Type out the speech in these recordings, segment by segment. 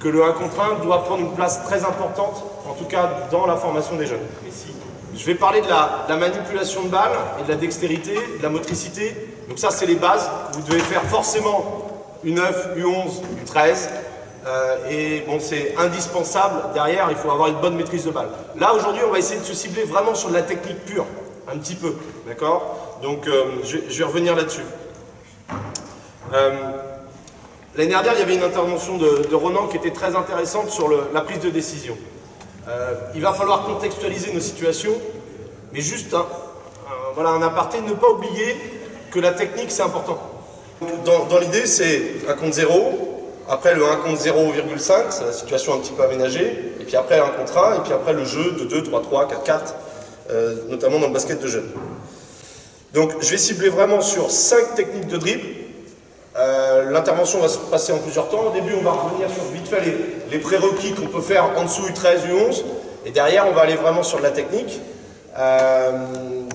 que le 1 contre 1 doit prendre une place très importante, en tout cas dans la formation des jeunes. Je vais parler de la manipulation de balles et de la dextérité, de la motricité. Donc ça, c'est les bases. Vous devez faire forcément U9, U11, U13. Et bon, c'est indispensable. Derrière, il faut avoir une bonne maîtrise de balle. Là, aujourd'hui, on va essayer de se cibler vraiment sur de la technique pure. Un petit peu, d'accord? Donc, je vais revenir là-dessus. L'année dernière, il y avait une intervention de Ronan qui était très intéressante sur la prise de décision. Il va falloir contextualiser nos situations, mais juste voilà, un aparté, ne pas oublier que la technique, c'est important. Dans l'idée, c'est 1 contre 0, après le 1 contre 0,5, c'est la situation un petit peu aménagée, et puis après 1 contre 1, et puis après le jeu de 2, 3, 3, 4, 4, notamment dans le basket de jeunes. Donc, je vais cibler vraiment sur 5 techniques de dribble. L'intervention va se passer en plusieurs temps. Au début, on va revenir sur vite fait les prérequis qu'on peut faire en dessous U13, U11. Et derrière, on va aller vraiment sur de la technique.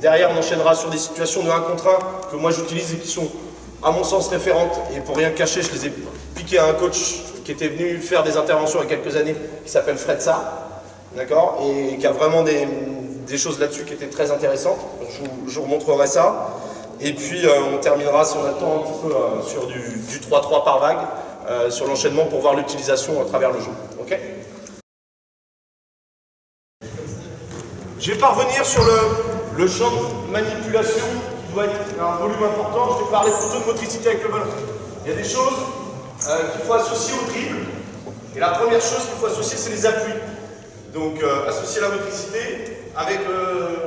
Derrière, on enchaînera sur des situations de 1 contre 1 que moi j'utilise et qui sont, à mon sens, référentes. Et pour rien cacher, je les ai piquées à un coach qui était venu faire des interventions il y a quelques années, qui s'appelle Fred Sarr, d'accord, et qui a vraiment des choses là-dessus qui étaient très intéressantes. Je vous remontrerai ça. Et puis on terminera, si on a le temps, un petit peu sur du 3-3 par vague, sur l'enchaînement pour voir l'utilisation à travers le jeu. Okay, je vais pas revenir sur le champ de manipulation qui doit être un volume important. Je vais parler plutôt de motricité avec le ballon. Il y a des choses qu'il faut associer au dribble. Et la première chose qu'il faut associer, c'est les appuis. Donc associer la motricité avec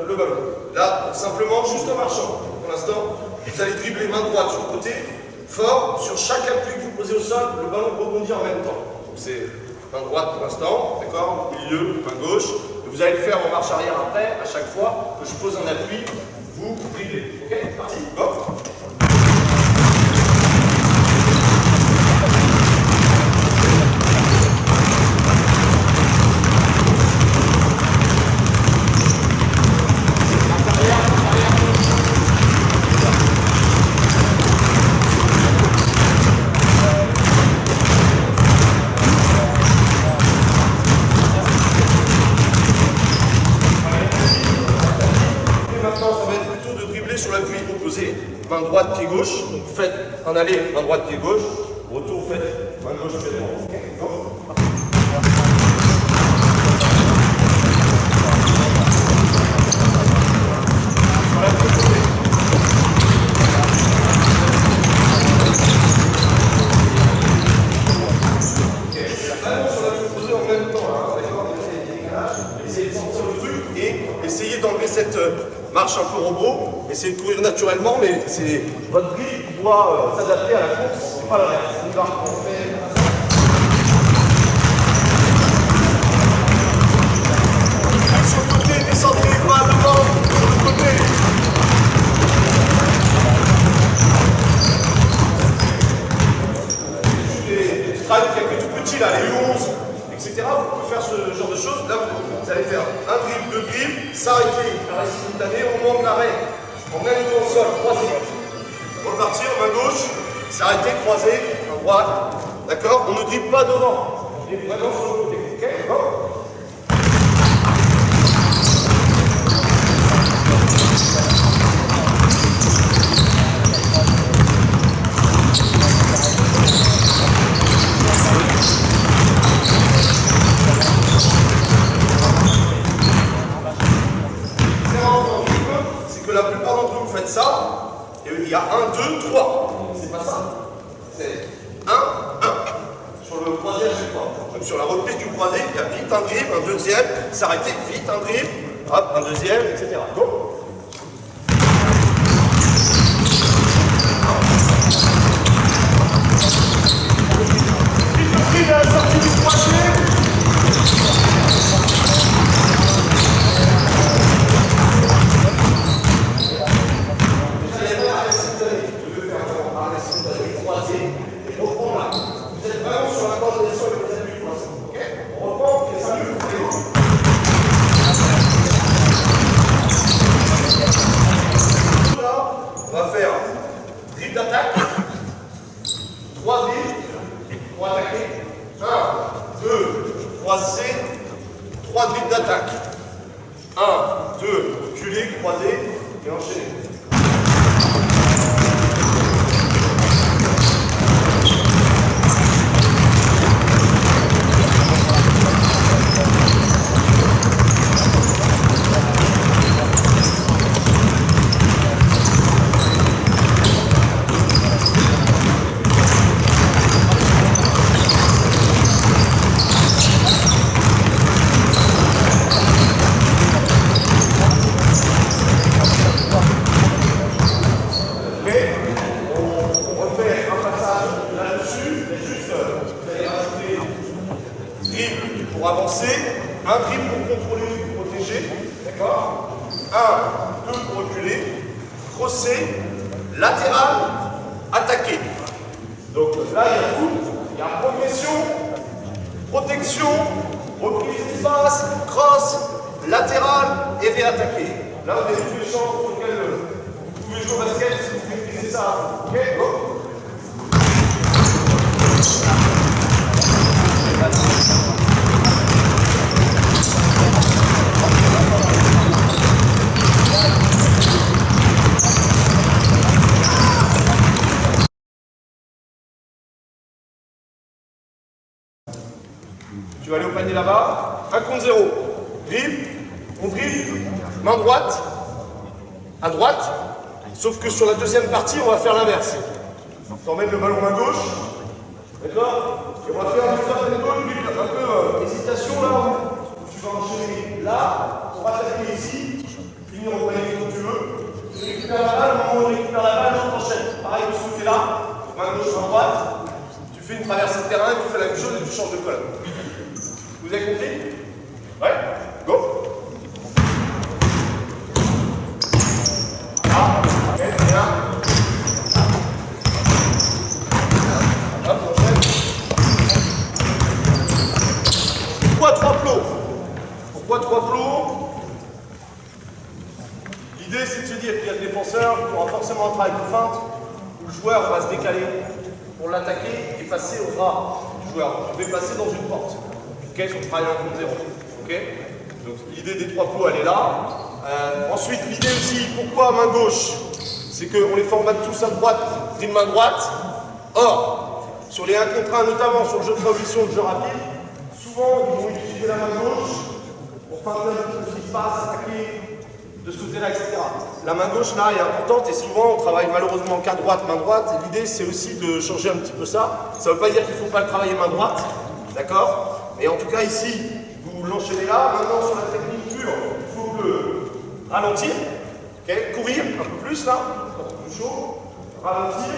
le ballon. Là, simplement, juste en marchant. Pour l'instant, vous allez dribbler main droite sur le côté, fort, sur chaque appui que vous posez au sol, le ballon rebondit en même temps. Donc c'est main droite pour l'instant, d'accord, milieu, main gauche. Et vous allez le faire en marche arrière après, à chaque fois que je pose un appui, vous dribblez. Ok, parti, go. Main droite, pied gauche, donc vous faites un aller, main droite, pied gauche, retour, vous faites main gauche, pied droit. Essayez d'enlever cette marche un peu robot, essayez de courir naturellement, mais c'est votre dribble qui doit s'adapter à la course, c'est pas la sur le côté, descendez, pas devant, sur le côté. Les strikes, il y a que tout petit là, les 11, etc. Vous pouvez faire ce genre de choses. Là, vous allez faire un dribble, deux dribbles, s'arrêter, arrêt simultané, au moment de l'arrêt, en même temps au sol, croisé. Repartir, main gauche, s'arrêter, croiser, main droite. D'accord? On ne dribble pas devant. On dribble vraiment sur le côté. Ok? Go. La plupart d'entre vous faites ça, et il y a 1, 2, 3. C'est pas ça. C'est 1, 1. Sur le croisé, donc sur la reprise du croisé, il y a vite un dribble, un deuxième, s'arrêter, vite un dribble, hop, un deuxième, etc. Go. Vite à la sortie du croisé. D'attaque, 3 dribbles pour attaquer. 1, 2, croisé, 3 dribbles d'attaque. 1, 2, reculé, croisé et enchaîné. Pour avancer, un dribble pour contrôler ou protéger, d'accord? 1, 2 pour reculer, crosser, latéral, attaquer. Donc là, il y a tout, il y a progression, protection, reprise d'espace, cross, latéral et réattaquer. Là, vous avez tous les champs sur lesquels vous pouvez jouer au basket si vous maîtrisez ça. Ok, go! Tu vas aller au panier là-bas, 1 contre 0. Dribble, on dribble, main droite, à droite, sauf que sur la deuxième partie, on va faire l'inverse. Tu emmènes le ballon main gauche, d'accord? Et on va faire un peu hésitation là, où tu vas enchaîner là, on va attaquer ici, finir au panier comme tu veux. Tu récupères la balle, au moment où on récupère la balle, on t'enchaîne. Pareil de ce côté-là, main gauche, main droite, tu fais une traversée de terrain, tu fais la même chose et tu changes de colonne. Vous avez compris? Ouais? Go! Ah, ok, bien. Hop, on enchaîne. Pourquoi 3 plots? Pourquoi 3 plots? L'idée, c'est de se dire qu'il y a le défenseur qui aura forcément un travail de feinte, où le joueur va se décaler pour l'attaquer et passer au ras du joueur. Je vais passer dans une porte. Ok, sur le travail 1 contre 0. Ok, donc l'idée des 3 plots, elle est là. Ensuite, l'idée aussi, pourquoi main gauche? C'est qu'on les formate tous à droite, d'une main droite. Or, sur les 1 contre 1, notamment sur le jeu de transition, le jeu rapide, souvent ils vont utiliser la main gauche pour faire un petit passe, attaquer de ce côté-là, etc. La main gauche, là, est importante et souvent on travaille malheureusement qu'à droite, main droite. Et l'idée, c'est aussi de changer un petit peu ça. Ça ne veut pas dire qu'il ne faut pas le travailler main droite, d'accord? Et en tout cas ici, vous l'enchaînez là. Maintenant sur la technique pure, il faut que ralentir, okay, courir un peu plus là, un peu plus chaud, ralentir.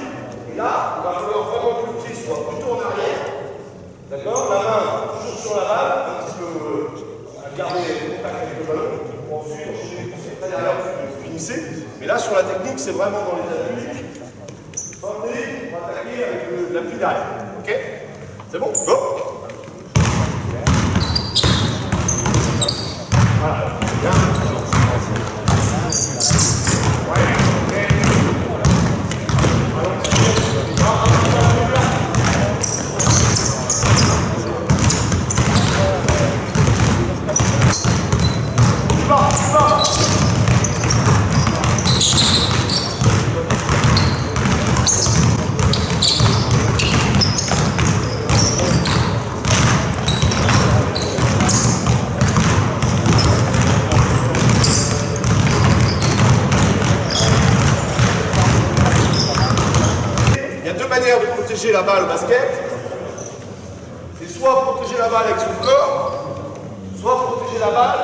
Et là, il va falloir vraiment que le pied soit plutôt en arrière. D'accord? La main toujours sur la balle, un petit peu garder le contact avec le ballon. Pour ensuite enchaîner très derrière, vous finissez. Mais là sur la technique, c'est vraiment dans les appuis. Sortez pour attaquer avec l'appui derrière. Ok? C'est bon? Go! Voilà, bien. De protéger la balle au basket, c'est soit protéger la balle avec son corps, soit protéger la balle,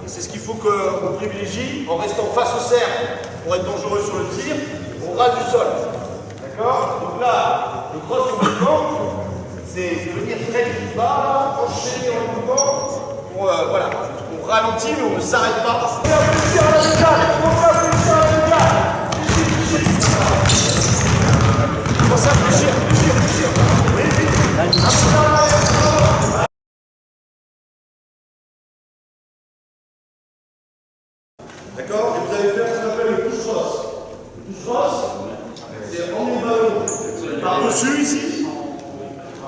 et c'est ce qu'il faut qu'on privilégie en restant face au cercle pour être dangereux sur le tir, au ras du sol. D'accord? Donc là, le cross au mouvement, c'est de venir très vite bas, enchaîner en mouvement, pour, voilà, on ralentit mais on ne s'arrête pas. D'accord? Et vous allez faire ce qu'on appelle le push-cross. Le push-cross, c'est emmener le ballon par-dessus ici,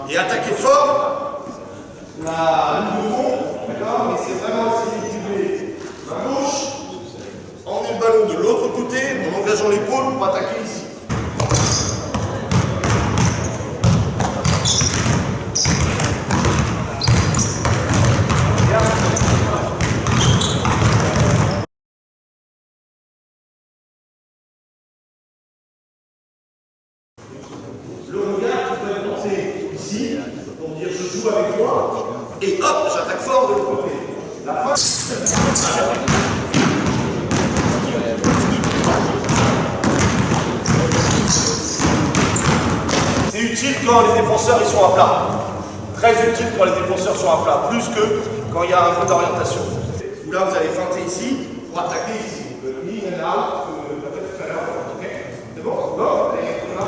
et attaquer fort, la ligne de fond, d'accord? Et c'est vraiment essayer d'équilibrer main gauche, emmener le ballon de l'autre côté en engageant l'épaule pour attaquer ici. Le regard qui peut être porté ici, pour dire je joue avec toi, et hop, j'attaque fort de l'autre côté. La fin. C'est utile quand les défenseurs ils sont à plat. Très utile quand les défenseurs sont à plat, plus que quand il y a un peu d'orientation. Là, vous allez feinter ici pour attaquer ici. Le in and out, comme on l'a fait tout à l'heure. Ok? C'est bon? Go! Allez, on va.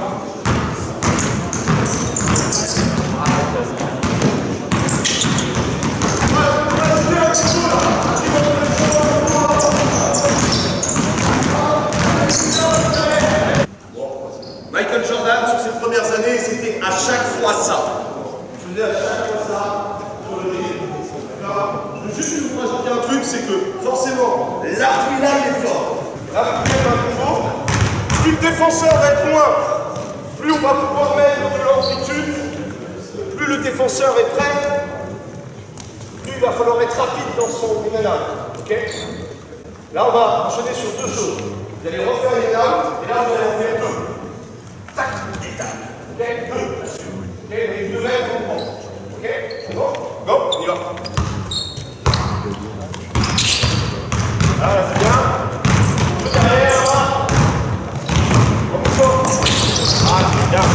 Michael Jordan, sur ses premières années, c'était à chaque fois ça. Je faisais à chaque fois ça sur le début. Je veux juste vous présenter un truc, c'est que forcément, l'appui là, il est fort. L'appui est un combo. Plus le défenseur va être loin, plus on va pouvoir mettre de l'amplitude, plus le défenseur est prêt, plus il va falloir être rapide dans son ménage. Ok? Là, on va enchaîner sur deux choses. Vous allez refaire les dames, et là, vous allez en faire deux. Tac et tac. Ok? Deux là-dessus. Ok? Les deux mètres, on prend. Ok? C'est bon? Go, on y va. Là, c'est bien. Deux derrière, là. Ah, c'est bien.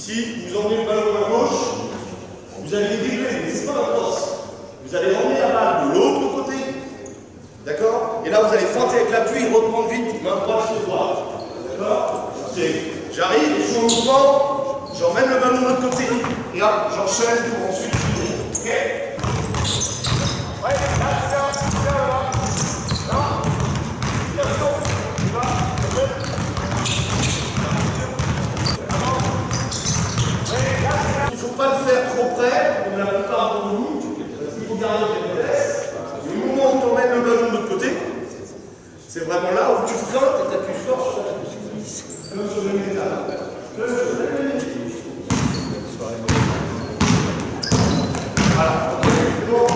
Si vous emmenez le ballon à gauche, vous allez débler, mais c'est pas la crosse. Vous allez emmener la balle de l'autre côté. D'accord? Et là, vous allez feinter avec l'appui et reprendre vite, main droite sur droite. D'accord? J'arrive, je suis en mouvement, j'emmène le ballon de l'autre côté. Et là, j'enchaîne pour ensuite finir. Ok? Ouais, là, c'est là. Là. Il ne faut pas le faire trop près, comme la plupart d'entre nous, parce qu'il faut garder les vitesses. Le moment où tu emmènes le ballon de l'autre côté, c'est vraiment là où tu feintes et tu appuies fort sur la touche. Comme sur le métal. Voilà. Bon.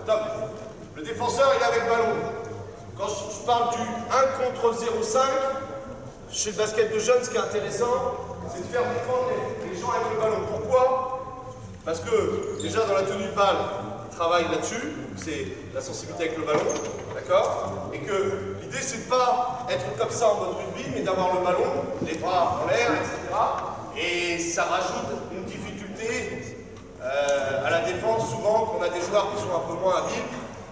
Top. Le défenseur, il est avec ballon. Quand je parle du 1 contre 0,5, chez le basket de jeunes, ce qui est intéressant, c'est de faire défendre les gens avec le ballon. Pourquoi? Parce que, déjà, dans la tenue pâle, ils travaillent là-dessus, c'est la sensibilité avec le ballon, d'accord? Et que l'idée, c'est de pas être comme ça en mode rugby, mais d'avoir le ballon, les bras en l'air, etc. Et ça rajoute une difficulté à la défense. Souvent, quand on a des joueurs qui sont un peu moins habiles,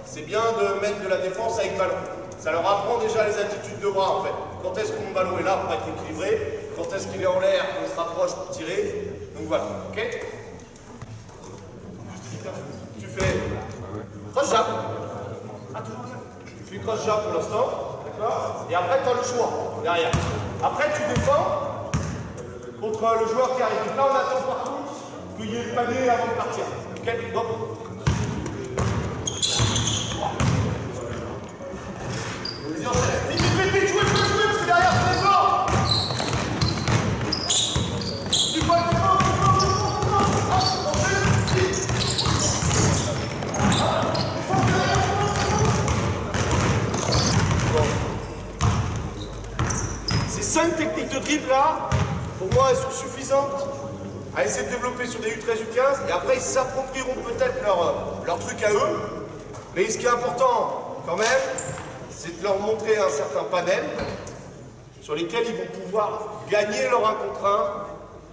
c'est bien de mettre de la défense avec ballon. Ça leur apprend déjà les attitudes de bras, en fait. Quand est-ce que mon ballon est là pour être équilibré? Quand est-ce qu'il est en l'air, qu'on se rapproche pour tirer? Donc voilà, ok? Tu fais cross-jab. Tu fais cross-jab pour l'instant, d'accord? Et après, tu as le choix derrière. Après, tu défends contre le joueur qui arrive. Donc là, on attend par contre qu'il y ait le panier avant de partir. Ok? Bon. Vas-y, enchaîne. Vite, vite, vite, jouez, parce que derrière, c'est fort. 5 techniques de dribble là, pour moi, elles sont suffisantes à essayer de développer sur des U13, U15, et après ils s'approprieront peut-être leur truc à eux. Mais ce qui est important quand même, c'est de leur montrer un certain panel sur lesquels ils vont pouvoir gagner leur 1 contre 1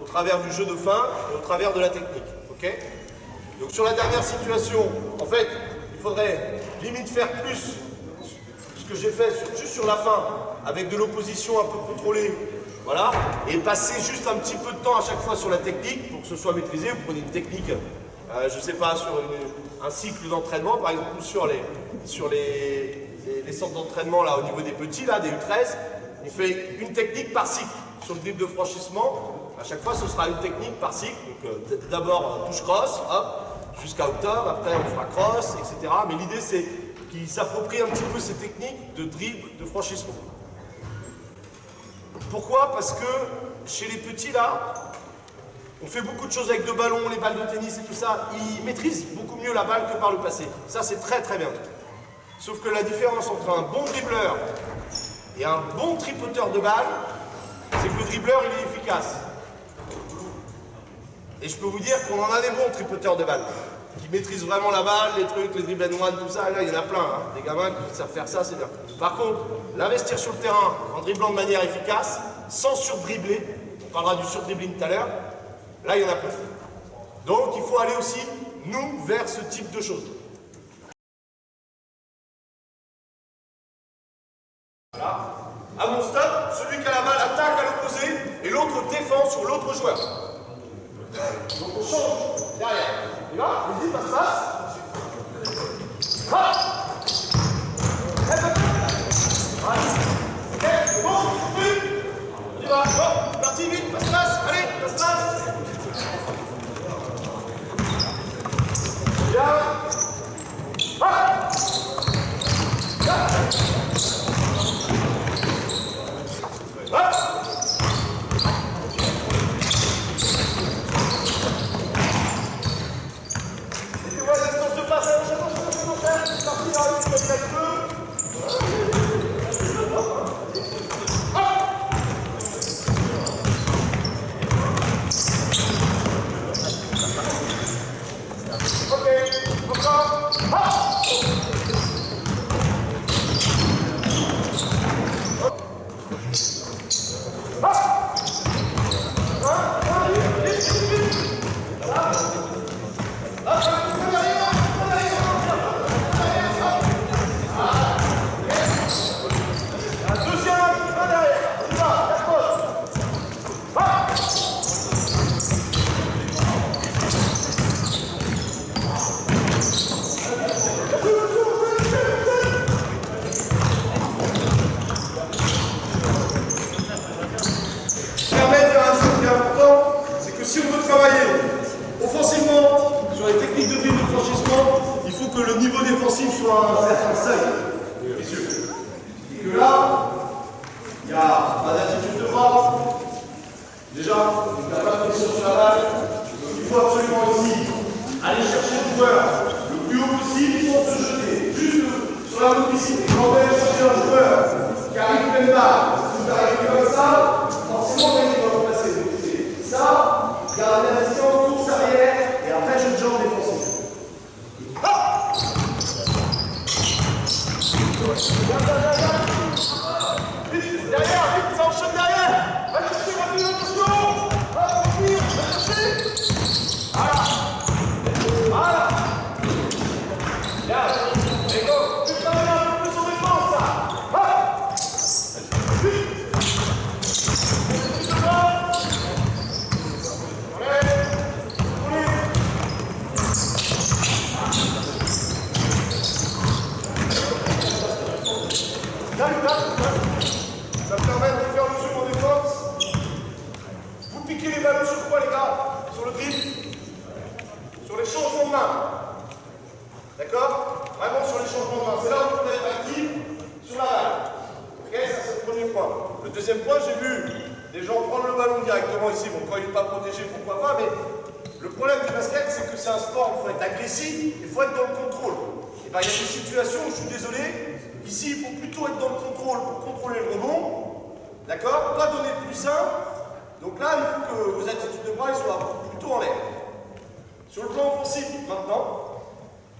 au travers du jeu de fin et au travers de la technique. Okay, donc sur la dernière situation, en fait, il faudrait limite faire plus ce que j'ai fait juste sur la fin, avec de l'opposition un peu contrôlée, voilà, et passer juste un petit peu de temps à chaque fois sur la technique pour que ce soit maîtrisé. Vous prenez une technique, je ne sais pas, sur un cycle d'entraînement, par exemple, ou sur les centres d'entraînement là au niveau des petits, là, des U13, on fait une technique par cycle sur le dribble de franchissement. À chaque fois, ce sera une technique par cycle. Donc d'abord touche cross, hop, jusqu'à octobre, après on fera cross, etc. Mais l'idée c'est qu'ils s'approprient un petit peu ces techniques de dribble, de franchissement. Pourquoi? Parce que chez les petits là, on fait beaucoup de choses avec deux ballons, les balles de tennis et tout ça. Ils maîtrisent beaucoup mieux la balle que par le passé. Ça c'est très très bien. Sauf que la différence entre un bon dribbleur et un bon tripoteur de balle, c'est que le dribbleur il est efficace. Et je peux vous dire qu'on en a des bons tripoteurs de balles, qui maîtrisent vraiment la balle, les trucs, les dribble and one, tout ça, là il y en a plein, hein. Des gamins qui savent faire ça, c'est bien. Par contre, l'investir sur le terrain en dribblant de manière efficace, sans surdribbler, on parlera du surdribbling tout à l'heure, là il y en a plus. Donc il faut aller aussi, nous, vers ce type de choses. Voilà. À mon stop, celui qui a la balle attaque à l'opposé et l'autre défend sur l'autre joueur. Donc on change derrière. Il va, vas-y, passe. Hop. Ok, c'est bon, plus. On y va, bon, parti, vite, passe, allez, passe. Bien. Hop. Hop. Ça me permet de faire le jeu en défense. Vous piquez les ballons sur quoi, les gars? Sur le dribble, sur les changements de main. D'accord? Vraiment sur les changements de main. C'est là où vous allez être actif sur la balle. Ok, ça c'est le premier point. Le deuxième point, j'ai vu des gens prendre le ballon directement ici. Bon, quand il n'est pas protégé, pourquoi pas, mais le problème du basket, c'est que c'est un sport où il faut être agressif, il faut être dans le contrôle. Et bien, il y a des situations où je suis désolé, ici, il faut plutôt être dans le contrôle pour contrôler le rebond, D'accord? Pas donner de plus 1. Donc là, il faut que vos attitudes de bras soient plutôt en l'air. Sur le plan offensif, maintenant,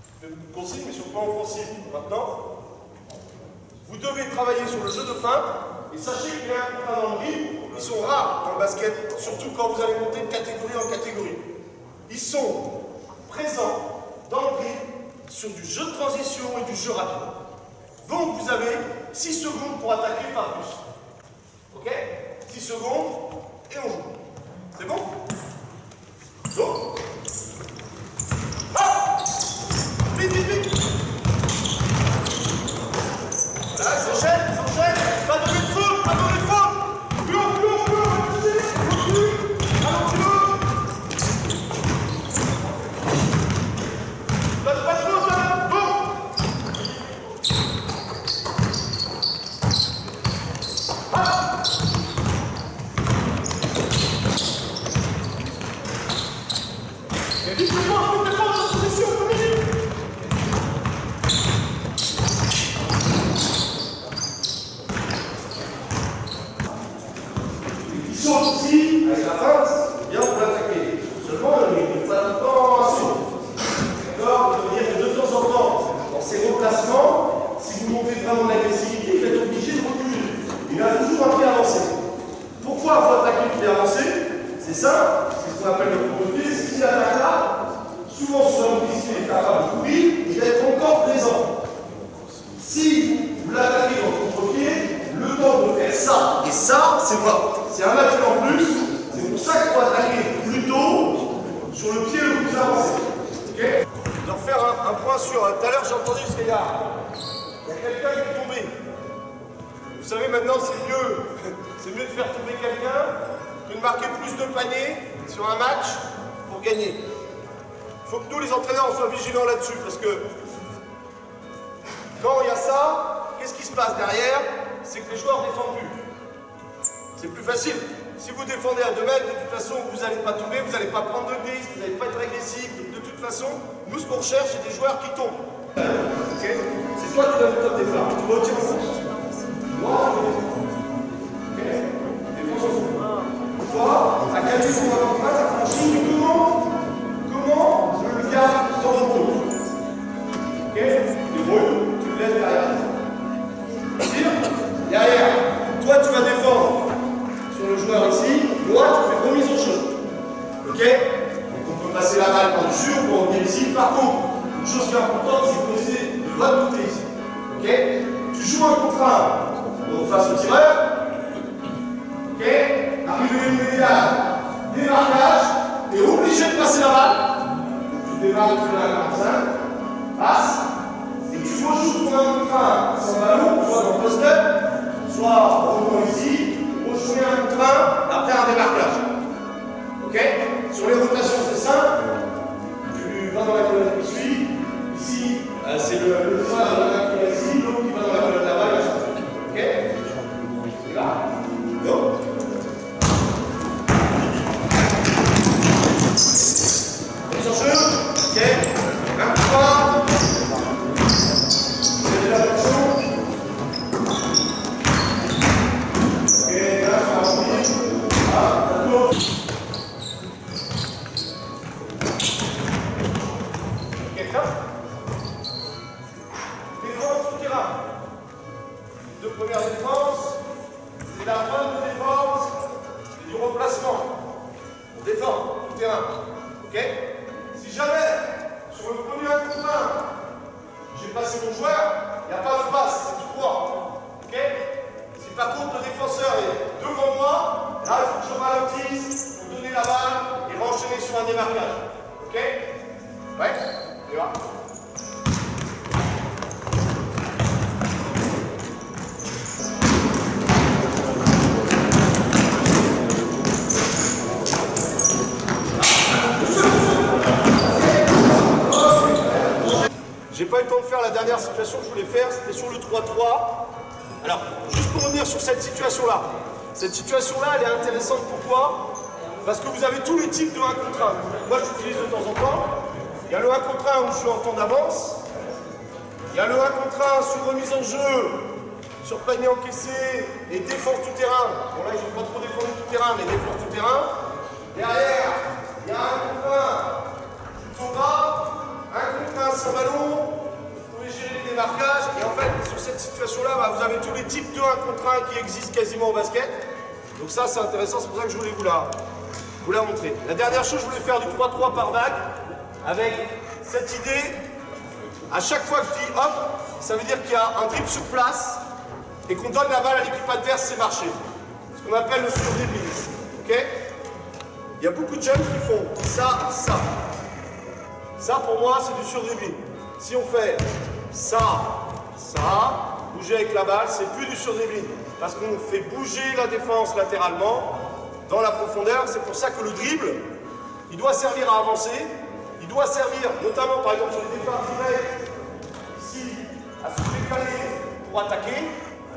je fais beaucoup de consignes, mais sur le plan offensif, maintenant, vous devez travailler sur le jeu de feinte, et sachez qu'il y a un contrat dans le dribble, ils sont rares dans le basket, surtout quand vous allez monter de catégorie en catégorie. Ils sont présents dans le dribble sur du jeu de transition et du jeu rapide. Donc vous avez 6 secondes pour attaquer par plus. Ok? 6 secondes et on joue. C'est bon? Go! Ah! Vite, vite, vite! Là, ils s'enchaînent. Pas de faute, pas de faute! Plus haut, plus haut, plus haut! Allons, plus haut! Pas de faute, là! Bon! Ah! Et vite, défense, position, ils sont ici, avec la feinte, bien pour l'attaquer. Seulement, il ne faut pas tout le temps un saut. D'accord? Ça veut dire que de temps en temps, dans ces replacements, si vous montez vraiment de l'agressivité, vous êtes obligé de reculer. Il y a toujours un pied avancé. Pourquoi il faut attaquer le pied avancé? C'est ça, c'est ce qu'on appelle le contre-pied. S'il attaque là, souvent sur un policier est capable de courir et d'être encore présent. Si vous l'attaquez dans le contre-pied, le temps de faire ça et ça, c'est mort. C'est un appui en plus. C'est pour ça qu'il faut attaquer plutôt sur le pied le plus avancé. Okay? Je vais refaire un point sur. Tout à l'heure, j'ai entendu ce qu'il y a quelqu'un qui est tombé. Vous savez, maintenant, c'est mieux de faire tomber quelqu'un que de marquer plus de paniers sur un match pour gagner. Il faut que nous, les entraîneurs, on soit vigilants là-dessus, parce que quand il y a ça, qu'est-ce qui se passe derrière? C'est que les joueurs ne défendent plus. C'est plus facile. Si vous défendez à 2 mètres, de toute façon, vous n'allez pas tomber, vous n'allez pas prendre de glisse, vous n'allez pas être agressif. De toute façon, nous, ce qu'on recherche, c'est des joueurs qui tombent. Okay. C'est toi qui donnes le top départ. Tu vas au tir en fond. Toi, à quel niveau on va faire la franchise, comment je le garde dans mon dos. Ok? Débrouille, tu le laisses derrière. Tire, derrière. Toi, tu vas défendre sur le joueur ici. Moi, tu fais remise au jeu. Ok? Donc, on peut passer la balle par-dessus, on peut revenir ici. Par contre, une chose qui est importante, c'est de poser de l'autre côté ici. Ok? Tu joues un contre un face au tireur. Ok? Arrivé au médial, démarquage, tu es obligé de passer la balle. Tu démarres depuis la 45, passe, et tu rejoues ton 1 contre 1 sans ballon, soit dans le post-up, soit revenons ici, rejouer 1 contre 1 après un démarquage. Ok? Sur les rotations, c'est simple. Tu vas dans la colonne qui suit. Ici, c'est le joueur de la main qui est ici, l'autre qui va dans la colonne là-bas. Ok? Et là, go. Mise en jeu. Ok. 1 3. C'est la pression. Ok, là, ça va revenir. Ah, d'accord. Ok, là. Défense sur terrain. Les 2 premières défenses, c'est la fin de défense et du remplacement. On défend tout terrain. Ok? Si jamais, sur le premier 1 contre 1, j'ai passé mon joueur, il n'y a pas de passe, c'est tout droit. Ok? Si par contre le défenseur est devant moi, là il faut que je ralentisse pour donner la balle et enchaîner sur un démarquage. Ok? Ouais? Et là. J'ai pas eu le temps de faire la dernière situation que je voulais faire, c'était sur le 3-3. Alors, juste pour revenir sur cette situation-là. Cette situation-là, elle est intéressante, pourquoi? Parce que vous avez tous les types de 1 contre 1. Moi, j'utilise de temps en temps. Il y a le 1 contre 1 où je suis en temps d'avance. Il y a le 1 contre 1 sur remise en jeu, sur panier encaissé et défense tout terrain. Bon là, ils n'ont pas trop défendu tout terrain, mais défense tout terrain. Derrière, il y a un contre un plutôt bas, un contre un sans ballon. Vous pouvez gérer les démarquages. Et en fait, sur cette situation-là, bah, vous avez tous les types de 1 contre 1 qui existent quasiment au basket. Donc ça, c'est intéressant, c'est pour ça que je voulais vous la montrer. La dernière chose, je voulais faire du 3-3 par vague avec cette idée. À chaque fois que je dis hop, ça veut dire qu'il y a un dribble sur place et qu'on donne la balle à l'équipe adverse, c'est marché. Ce qu'on appelle le sur-dribbling. Ok? Il y a beaucoup de jeunes qui font ça, ça. Ça, pour moi, c'est du sur-dribbling. Si on fait ça, ça, bouger avec la balle, c'est plus du sur-dribbling. Parce qu'on fait bouger la défense latéralement dans la profondeur. C'est pour ça que le dribble, il doit servir à avancer. Il doit servir, notamment par exemple sur les départs directs, ici, à se décaler pour attaquer,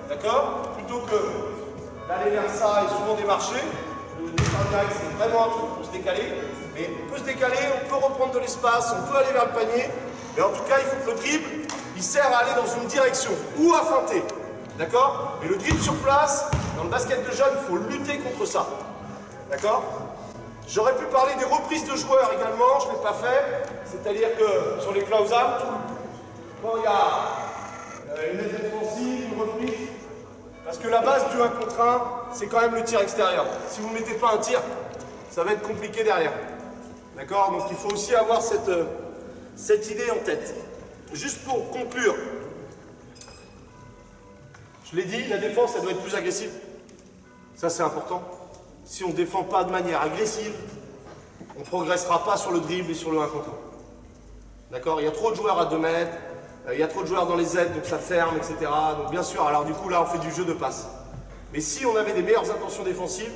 d'accord? Plutôt que d'aller vers ça et souvent démarcher. Le départ direct, c'est vraiment un truc pour se décaler. Mais on peut se décaler, on peut reprendre de l'espace, on peut aller vers le panier. Mais en tout cas, il faut que le dribble, il sert à aller dans une direction ou à feinter. D'accord? Mais le dribble sur place, dans le basket de jeunes, il faut lutter contre ça. D'accord? J'aurais pu parler des reprises de joueurs également, je ne l'ai pas fait. C'est-à-dire que sur les close-out, quand il y a une aide défensive, une reprise, parce que la base du 1 contre 1, c'est quand même le tir extérieur. Si vous ne mettez pas un tir, ça va être compliqué derrière. D'accord? Donc il faut aussi avoir cette idée en tête. Juste pour conclure, je l'ai dit, la défense, elle doit être plus agressive. Ça, c'est important. Si on ne défend pas de manière agressive, on ne progressera pas sur le dribble et sur le 1 contre 1. D'accord? Il y a trop de joueurs à 2 mètres, il y a trop de joueurs dans les aides, donc ça ferme, etc. Donc bien sûr, alors du coup, là, on fait du jeu de passe. Mais si on avait des meilleures intentions défensives,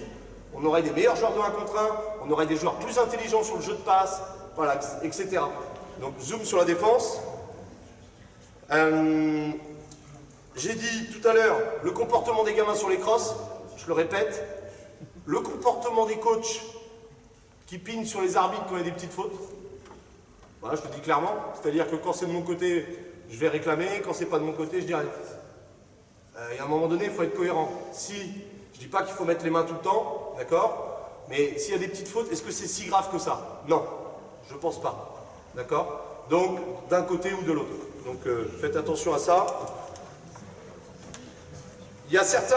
on aurait des meilleurs joueurs de 1 contre 1, on aurait des joueurs plus intelligents sur le jeu de passe, voilà, etc. Donc, zoom sur la défense. J'ai dit tout à l'heure, le comportement des gamins sur les crosses, je le répète, le comportement des coachs qui pignent sur les arbitres quand il y a des petites fautes. Voilà, je le dis clairement. C'est-à-dire que quand c'est de mon côté, je vais réclamer. Quand c'est pas de mon côté, je dis rien. Et à un moment donné, il faut être cohérent. Si, je dis pas qu'il faut mettre les mains tout le temps, d'accord? Mais s'il y a des petites fautes, est-ce que c'est si grave que ça? Non, je pense pas. D'accord? Donc, d'un côté ou de l'autre. Donc, faites attention à ça. Il y a certains...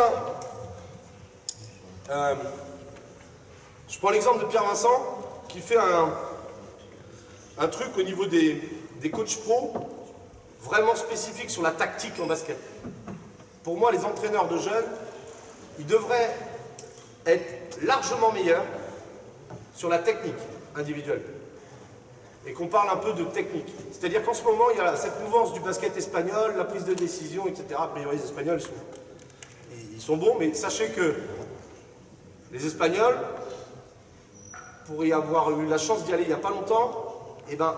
je prends l'exemple de Pierre Vincent qui fait un truc au niveau des coachs pro vraiment spécifique sur la tactique en basket. Pour moi, les entraîneurs de jeunes, ils devraient être largement meilleurs sur la technique individuelle. Et qu'on parle un peu de technique. C'est-à-dire qu'en ce moment, il y a cette mouvance du basket espagnol, la prise de décision, etc. A priori, les Espagnols, ils sont bons, mais sachez que les Espagnols, pour y avoir eu la chance d'y aller il n'y a pas longtemps, eh ben,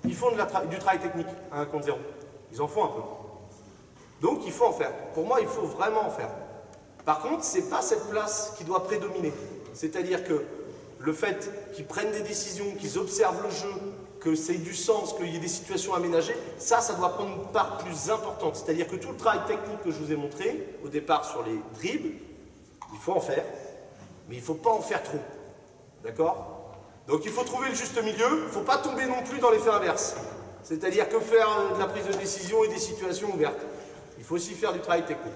ils font du travail technique à 1 contre 0. Ils en font un peu. Donc il faut en faire. Pour moi, il faut vraiment en faire. Par contre, ce n'est pas cette place qui doit prédominer. C'est-à-dire que le fait qu'ils prennent des décisions, qu'ils observent le jeu, que ça ait du sens, qu'il y ait des situations aménagées, ça doit prendre une part plus importante. C'est-à-dire que tout le travail technique que je vous ai montré, au départ sur les dribbles, il faut en faire, mais il ne faut pas en faire trop. D'accord? Donc il faut trouver le juste milieu, il ne faut pas tomber non plus dans l'effet inverse. C'est-à-dire que faire de la prise de décision et des situations ouvertes. Il faut aussi faire du travail technique.